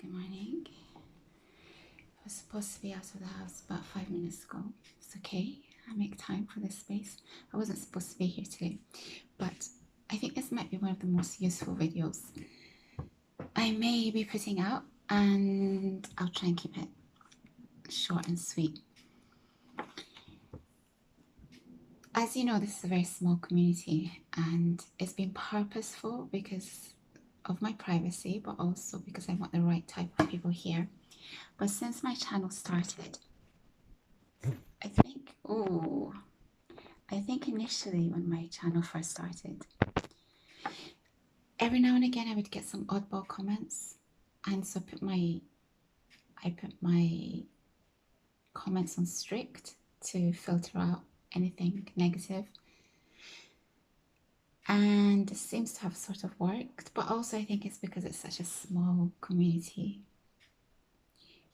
Good morning. I was supposed to be out of the house about 5 minutes ago. It's okay. I make time for this space. I wasn't supposed to be here today, but I think this might be one of the most useful videos I may be putting out, and I'll try and keep it short and sweet. As you know, this is a very small community, and it's been purposeful because of my privacy, but also because I want the right type of people here. But since my channel started, I think initially when my channel first started, every now and again I would get some oddball comments, and so I put my comments on strict to filter out anything negative, and it seems to have sort of worked. But also I think it's because it's such a small community.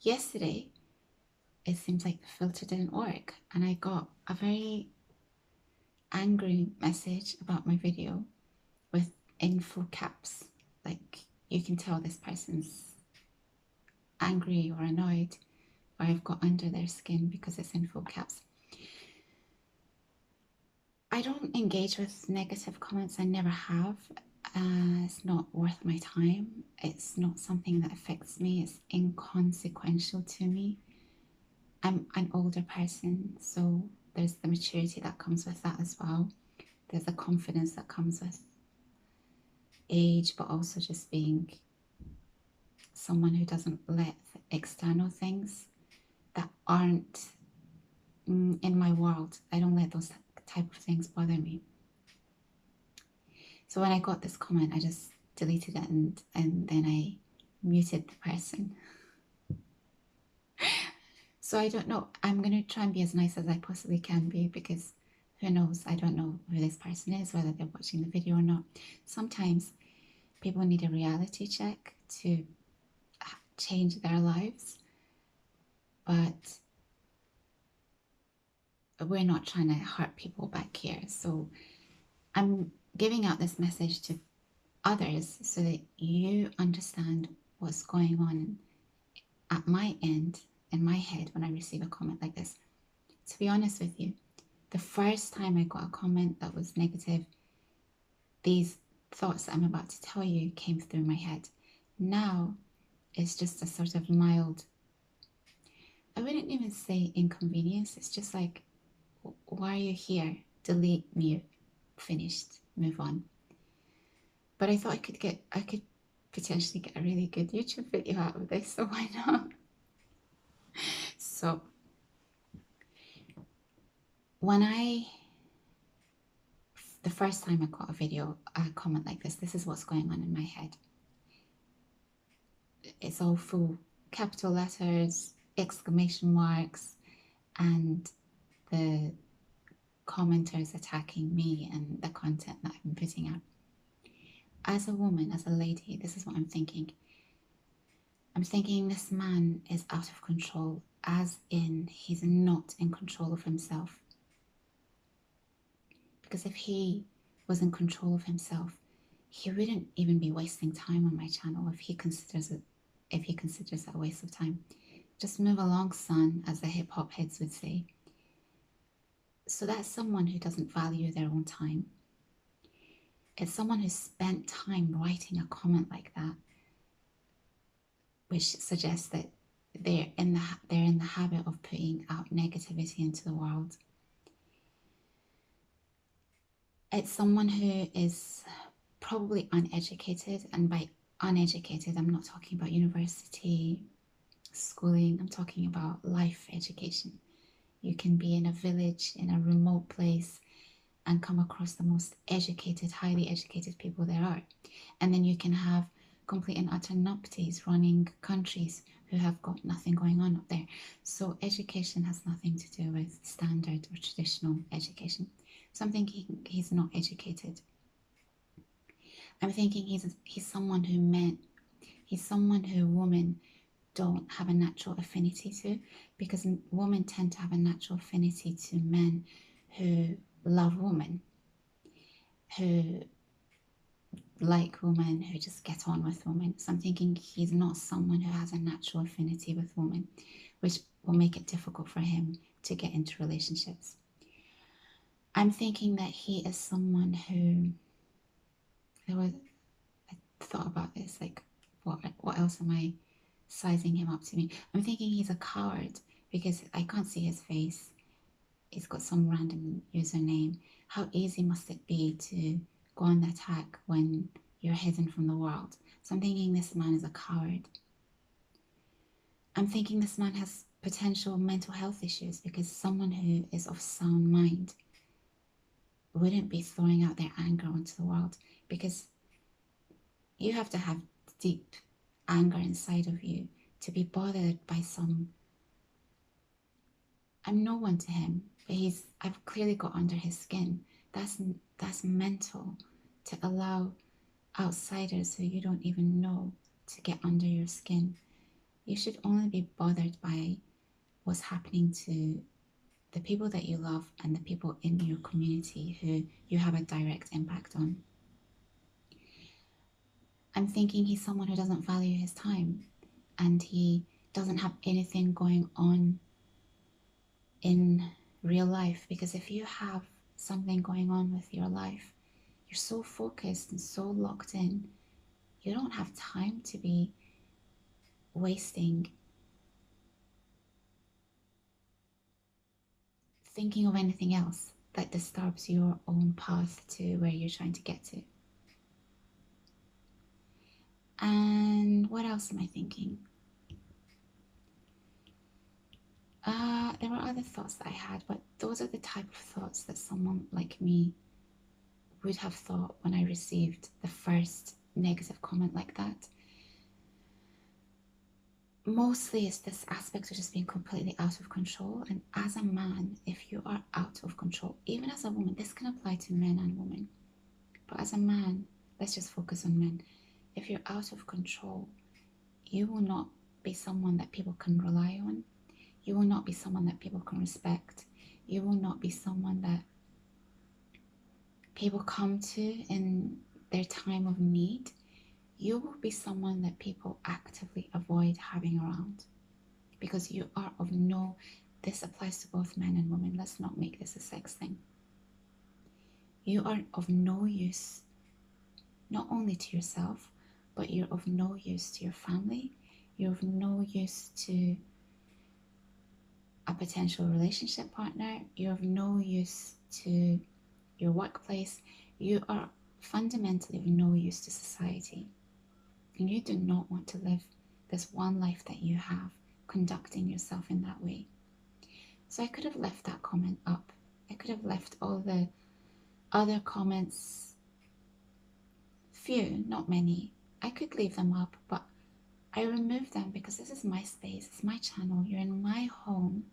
Yesterday it seems like the filter didn't work, and I got a very angry message about my video with in full caps. Like, you can tell this person's angry or annoyed, or I've got under their skin because it's in full caps. I don't engage with negative comments. I never have. It's not worth my time. It's not something that affects me. It's inconsequential to me. I'm an older person, so there's the maturity that comes with that as well. There's the confidence that comes with age, but also just being someone who doesn't let external things that aren't in my world, I don't let those type of things bother me. So when I got this comment, I just deleted it, and then I muted the person. So I don't know. I'm going to try and be as nice as I possibly can be, because who knows? I don't know who this person is, whether they're watching the video or not. Sometimes people need a reality check to change their lives, but we're not trying to hurt people back here. So I'm giving out this message to others so that you understand what's going on at my end, in my head, when I receive a comment like this. To be honest with you, the first time I got a comment that was negative, these thoughts that I'm about to tell you came through my head. Now it's just a sort of mild, I wouldn't even say inconvenience. It's just like, why are you here? Delete, mute, finished, move on. But I thought I could potentially get a really good YouTube video out of this, so why not? So the first time I got a comment like this is what's going on in my head. It's all full capital letters, exclamation marks, and the commenters attacking me and the content that I've been putting out. As a woman, as a lady, this is what I'm thinking. I'm thinking this man is out of control, as in he's not in control of himself. Because if he was in control of himself, he wouldn't even be wasting time on my channel if he considers it a waste of time. Just move along, son, as the hip-hop heads would say. So that's someone who doesn't value their own time. It's someone who spent time writing a comment like that, which suggests that they're in the habit of putting out negativity into the world. It's someone who is probably uneducated, and by uneducated, I'm not talking about university, schooling, I'm talking about life education. You can be in a village, in a remote place, and come across the most educated, highly educated people there are. And then you can have complete and utter numpties running countries who have got nothing going on up there. So education has nothing to do with standard or traditional education. So I'm thinking he's not educated. I'm thinking he's someone who women don't have a natural affinity to, because women tend to have a natural affinity to men who love women, who like women, who just get on with women. So I'm thinking he's not someone who has a natural affinity with women, which will make it difficult for him to get into relationships. I'm thinking that he is someone who, I thought about this, like, what else am I sizing him up to me? I'm thinking he's a coward because I can't see his face. He's got some random username. How easy must it be to go on the attack when you're hidden from the world? So I'm thinking this man is a coward. I'm thinking this man has potential mental health issues because someone who is of sound mind wouldn't be throwing out their anger onto the world, because you have to have deep anger inside of you to be bothered by some. I'm no one to him, but I've clearly got under his skin. That's mental, to allow outsiders who you don't even know to get under your skin. You should only be bothered by what's happening to the people that you love and the people in your community who you have a direct impact on. I'm thinking he's someone who doesn't value his time, and he doesn't have anything going on in real life, because if you have something going on with your life, you're so focused and so locked in, you don't have time to be wasting thinking of anything else that disturbs your own path to where you're trying to get to. And what else am I thinking? There were other thoughts that I had, but those are the type of thoughts that someone like me would have thought when I received the first negative comment like that. Mostly it's this aspect of just being completely out of control. And as a man, if you are out of control, even as a woman, this can apply to men and women, but as a man, let's just focus on men. If you're out of control, you will not be someone that people can rely on. You will not be someone that people can respect. You will not be someone that people come to in their time of need. You will be someone that people actively avoid having around, because you are of no, this applies to both men and women. Let's not make this a sex thing. You are of no use, not only to yourself, but you're of no use to your family. You're of no use to a potential relationship partner. You're of no use to your workplace. You are fundamentally of no use to society. And you do not want to live this one life that you have, conducting yourself in that way. So I could have left that comment up. I could have left all the other comments, few, not many. I could leave them up, but I removed them because this is my space, it's my channel, you're in my home,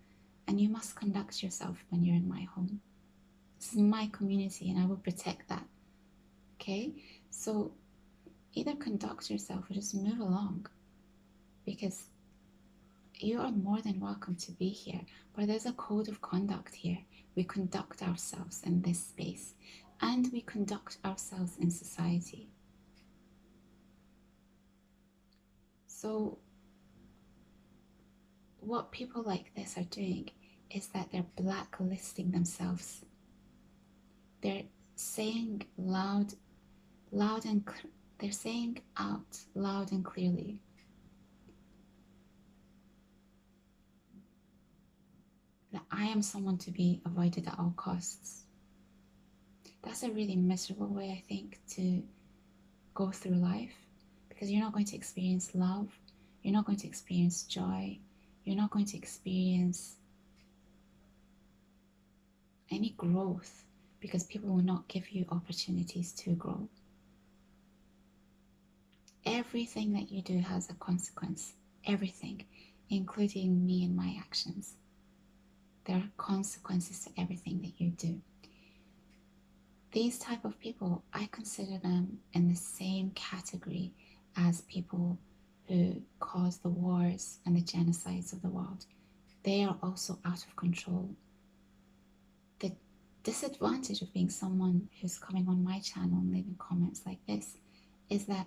and you must conduct yourself when you're in my home. This is my community, and I will protect that. Okay? So either conduct yourself or just move along, because you are more than welcome to be here, but there's a code of conduct here. We conduct ourselves in this space, and we conduct ourselves in society. So what people like this are doing is that they're blacklisting themselves. They're saying they're saying out loud and clearly that I am someone to be avoided at all costs. That's a really miserable way, I think, to go through life, because you're not going to experience love, you're not going to experience joy, you're not going to experience any growth, because people will not give you opportunities to grow. Everything that you do has a consequence. Everything, including me and my actions. There are consequences to everything that you do. These type of people, I consider them in the same category as people who cause the wars and the genocides of the world. They are also out of control. The disadvantage of being someone who's coming on my channel and leaving comments like this is that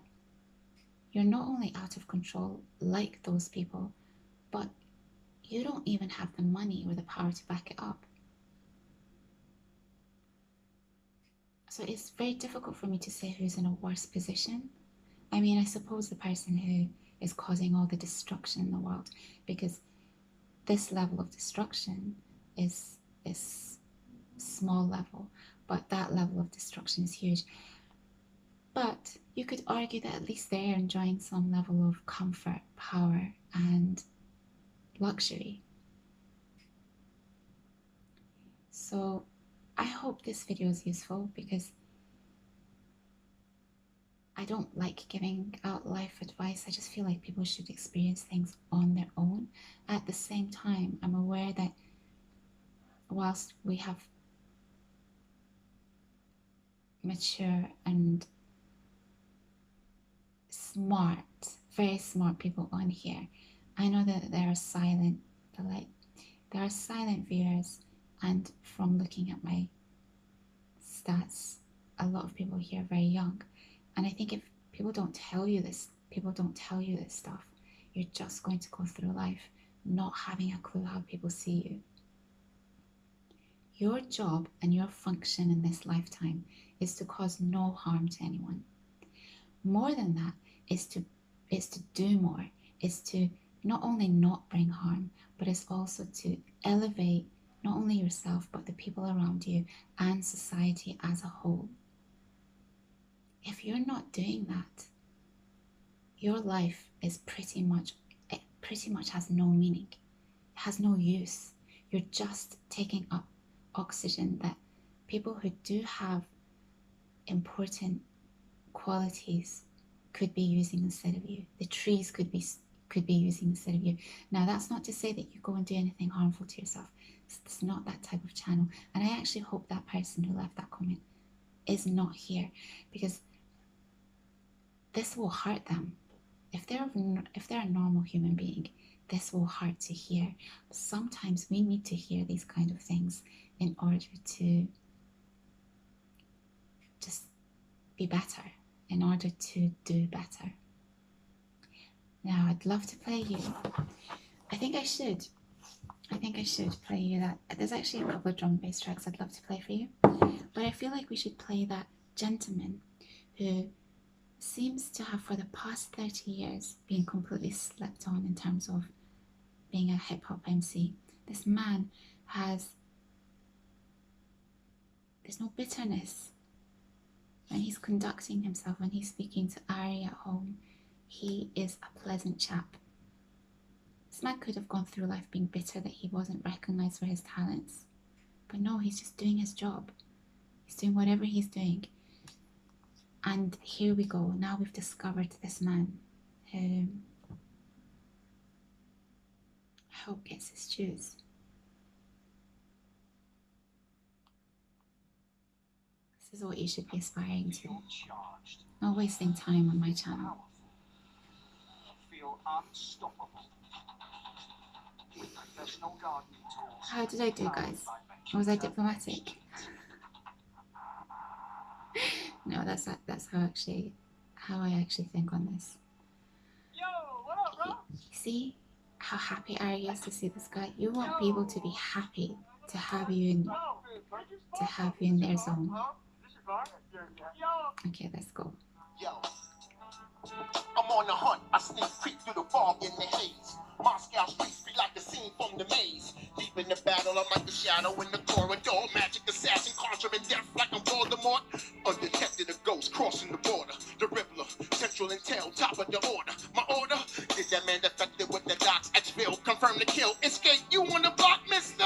you're not only out of control like those people, but you don't even have the money or the power to back it up. So it's very difficult for me to say who's in a worse position. I mean, I suppose the person who is causing all the destruction in the world, because this level of destruction is small level, but that level of destruction is huge. But you could argue that at least they're enjoying some level of comfort, power, and luxury. So I hope this video is useful, because I don't like giving out life advice. I just feel like people should experience things on their own. At the same time, I'm aware that whilst we have mature and smart, very smart people on here, I know that there are silent viewers, and from looking at my stats, a lot of people here are very young. And I think if people don't tell you this stuff, you're just going to go through life not having a clue how people see you. Your job and your function in this lifetime is to cause no harm to anyone. More than that is to do more, is to not only not bring harm, but it's also to elevate not only yourself, but the people around you and society as a whole. If you're not doing that, your life is pretty much has no meaning. It has no use. You're just taking up oxygen that people who do have important qualities could be using instead of you. The trees could be using instead of you. Now, that's not to say that you go and do anything harmful to yourself. It's not that type of channel. And I actually hope that person who left that comment is not here, because this will hurt them. If they're a normal human being, this will hurt to hear. Sometimes we need to hear these kind of things in order to just be better, in order to do better. Now, I'd love to play you. I think I should play you that. There's actually a couple of drum and bass tracks I'd love to play for you, but I feel like we should play that gentleman who seems to have for the past 30 years been completely slept on in terms of being a hip-hop MC. This man there's no bitterness when he's conducting himself, when he's speaking to Ari at home. He is a pleasant chap. This man could have gone through life being bitter that he wasn't recognized for his talents, but no, he's just doing his job. He's doing whatever he's doing. And here we go. Now we've discovered this man who I hope gets his dues. This is what you should be aspiring to. Not wasting time on my channel. How did I do, guys? Was I diplomatic? No, that's how I actually think on this. Yo, what up, bro? See how happy Ari is to see this guy? You want people to be happy to have you in their zone. Okay, let's go. Yo, I'm on the hunt. I sneak creep through the fog in the haze. Moscow streets be like a scene from the maze. Deep in the battle, I'm like the shadow in the corridor. Magic assassin, conjuring death like I'm Voldemort. Undetected, a ghost crossing the border. The Riddler, central intel, top of the order. My order, did that man defected with the docs? Edgeville, confirm the kill. Escape, you on the block, mister?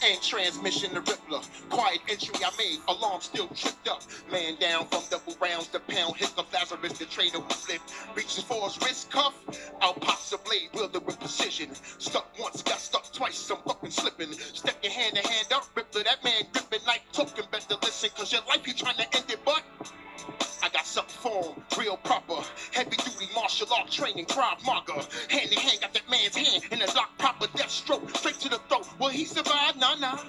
And transmission the Riddler. Quiet entry I made, alarm still tripped up. Man down from double rounds to pound. Hiccup Lazarus, the traitor who flipped. Reaches for his wrist cuff. Out pops the blade, wielded with precision. Stuck once, got stuck twice, I'm fucking slipping. Step your hand to hand up, Riddler. That man gripping like token. Better listen, cause your life you trying to end it, but I got something for him, real proper. Heavy duty martial art training, Krav Maga. Hand in hand, got that man's hand in a lock proper death stroke. Straight to the throat. Will he survive? Nah.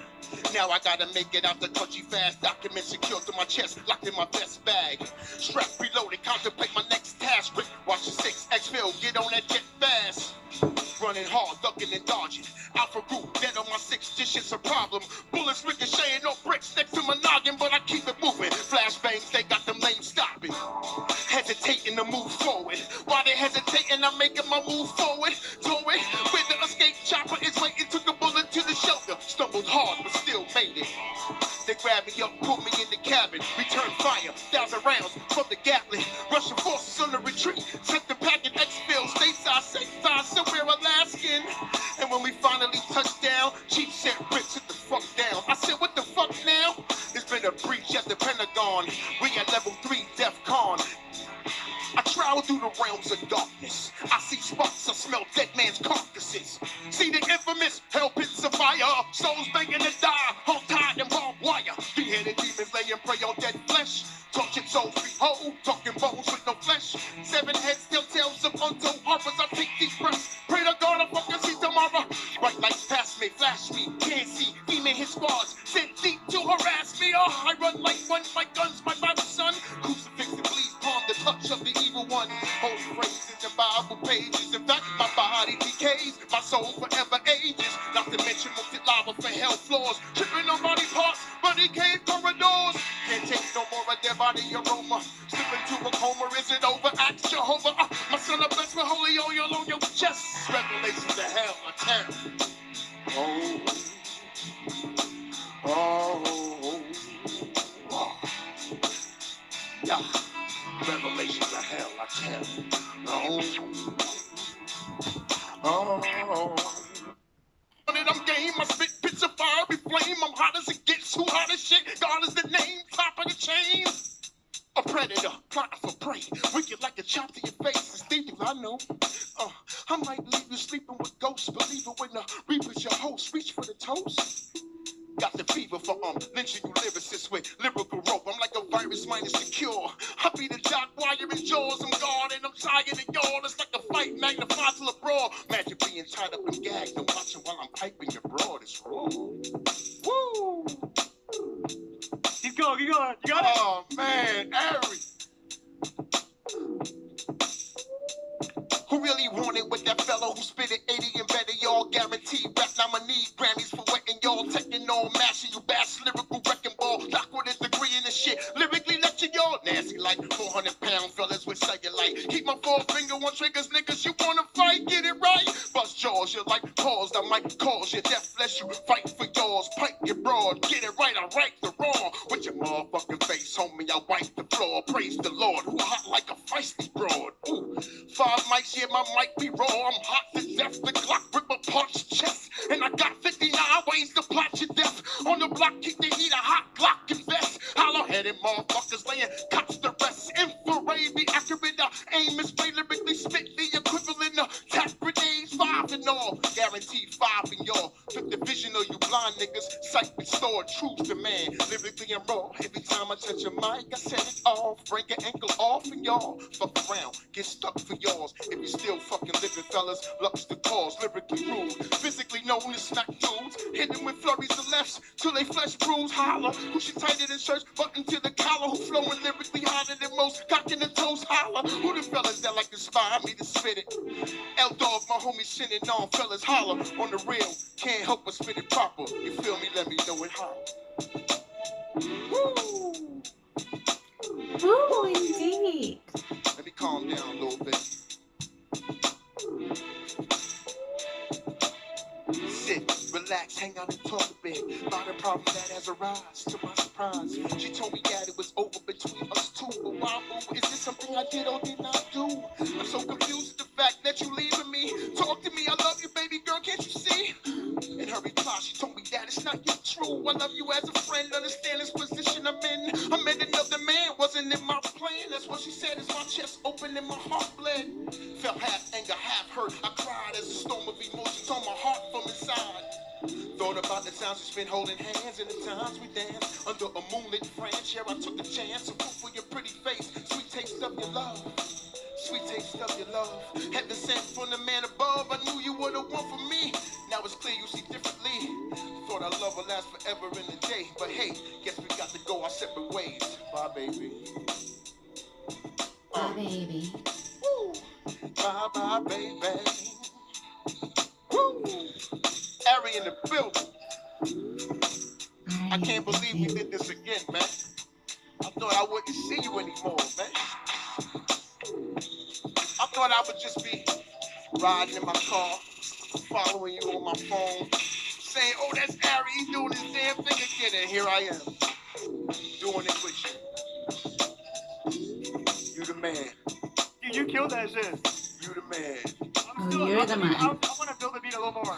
Now I gotta make it out the country fast. Documents secured to my chest, locked in my vest bag. Strapped, reloaded, contemplate my next task. Rick, watch the 6X Phil, get on that jet fast. Running hard, ducking and dodging. Alpha group, dead on my 6, this shit's a problem. Bullets ricocheting off bricks next to my noggin, but I keep it moving. Flashbangs, they got them lame stopping. Hesitating to move forward. While they hesitating, I'm making my move forward. Tow it, where the escape chopper is waiting, took a bullet to the shoulder. Stumbled hard, but still made it. They grabbed me up, put me in the cabin. Return fire, 1,000 rounds from the Gatling. Russian forces on the retreat. Sent the packet X-Fill, stateside, somewhere Alaskan. And when we finally touched down, Chief said, Rick, sit the fuck down. I said, what the fuck now? There's been a breach at the Pentagon. We at level 3, DEFCON. I travel through the realms of darkness. I see sparks, I smell dead man's carcasses. See the infamous hell pits of fire. Souls begging to die, hung tied and barbed wire. Three-headed demons laying prey on dead flesh. Touching souls be whole, talking bones with no flesh. 7 heads, telltales of untold horrors. I take deep breaths, pray to God I fucking see tomorrow. Bright lights pass me, flash me, can't see. Demon his squads, sent deep to harass me. Oh, I run like one, my guns, my Bible son. Crucifix and please palm the touch of the evil one. Holy phrases and Bible pages. In fact, my body decays, my soul forever ages. Not to mention melted lava for hell floors. Tripping on body parts, body cave corridors. Can't take no more of their body aroma. Slip into a coma, is it over? Ask Jehovah. My son, I bless with holy oil on your chest. Revelations of hell, a terror. Oh, oh, oh. Yeah. Revelations of hell, I tell you. Oh. I'm game, I spit bits of fiery flame. I'm hot as it gets, too hot as shit. God is the name, top of the chain. A predator, plotting for prey. Wicked like a chop to your face. It's thieving, I know. I might leave you sleeping with ghosts. Believe it when the reaper's your host. Reach for the toast. Got the fever for lynching you lyricists with lyrical rope. I'm like a virus minus the cure. I be the jock wire in jaws. I'm guarding, I'm tired of y'all. It's like a fight magnified to a brawl. Magic being tied up and gagged and watching while I'm piping your broad. It's raw. Woo! Keep going, keep going. You got it? Oh man, Ari. Who really wanted with that fellow who spit it 80 and better? Y'all guaranteed rap nominee Grammys for wetting y'all, taking on mashing you bash lyrical wrecking ball. Doc with a degree in the shit, lyrically lecture y'all nasty like 400-pound fellas with cellulite. Keep my forefinger on triggers, niggas. You wanna fight? Get it right. Bust jaws, you like paused. I might cause your death, lest you fight for yours. Pipe your broad, get it right. I right the wrong with your motherfucking face, homie. I wipe the floor. Praise the Lord, who hot like a feisty broad. Ooh, 5 mics, yeah, my mic be raw. I'm hot to death. The Glock rip apart your chest, and I got 59 ways to plot your death. On the block, keep the heat a hot Glock and vest. Hollow-headed motherfuckers laying cops to rest. Infrared, be accurate. Aim is way lyrically spit the equivalent of tap grenades. 5 in all, guaranteed 5 in y'all. Took the vision of you blind niggas. Sight restored, truth to man. Lyrically I'm raw. Every time I touch a mic, I set it off. Break an ankle off and y'all fuck around, get stuck for yours. If you still fucking living, fellas, lux the cause. Lyrically rude, physically known as smack dudes. Hit them with flurries of lefts till they flesh bruise. Holler, who should tighter than shirts, button to the collar. Who flowing lyrically harder than most, cocking the toes. Holler, who the fellas that like inspire me to spit it? L-Dog, my homie shinning on, fellas holler on the real. Can't help but spit it proper. You feel me? Let me know it holler. Woo! Oh, indeed. Let me calm down a little bit. Sit, relax, hang out and talk a bit about a problem that has arisen. To my surprise, she told me that it was over between us two. But why, boo? Is this something I did or did not do? I'm so confused at the fact that you leaving me. Talk to me, I love you, baby girl, can't you see? In her reply, she told me that it's not yet true. I love you as a friend, understand this position I'm in. I met another man, wasn't in my plan. That's what she said as my chest opened and my heart bled. Felt half anger, half hurt. I cried as a storm of emotions on my heart from inside. Thought about the times we spent holding hands and the times we danced under a moonlit branch. Yeah, I took a chance, a fool for your pretty face, sweet taste of your love. Sweet taste of your love. Heaven sent from the man above. I knew you were the one for me. Now it's clear you see differently. Thought our love would last forever baby. My baby. Woo. My baby. Woo. Ari in the building. I can't believe we did this again, man. I thought I wouldn't see you anymore, man. I thought I would just be riding in my car, following you on my phone, saying, oh, that's Ari, he's doing his damn thing again, and here I am, doing it with you. You the man. You killed that shit. You the man. You're the man. I want to build the beat a little more.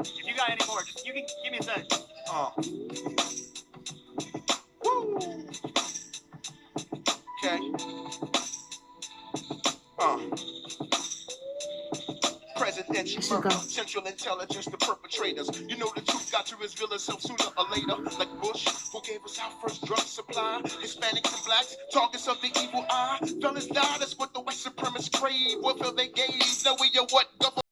If you got any more, just you can give me a sec. Woo. Okay. Presidential should go. murder, Central Intelligence, the perpetrators. You know the truth got to reveal itself sooner or later. Like Bush, who gave us our first drug supply. Hispanics and blacks, targets of the evil eye. Fellas die, that's what the white supremacists crave. What will they gave? Know where you what government.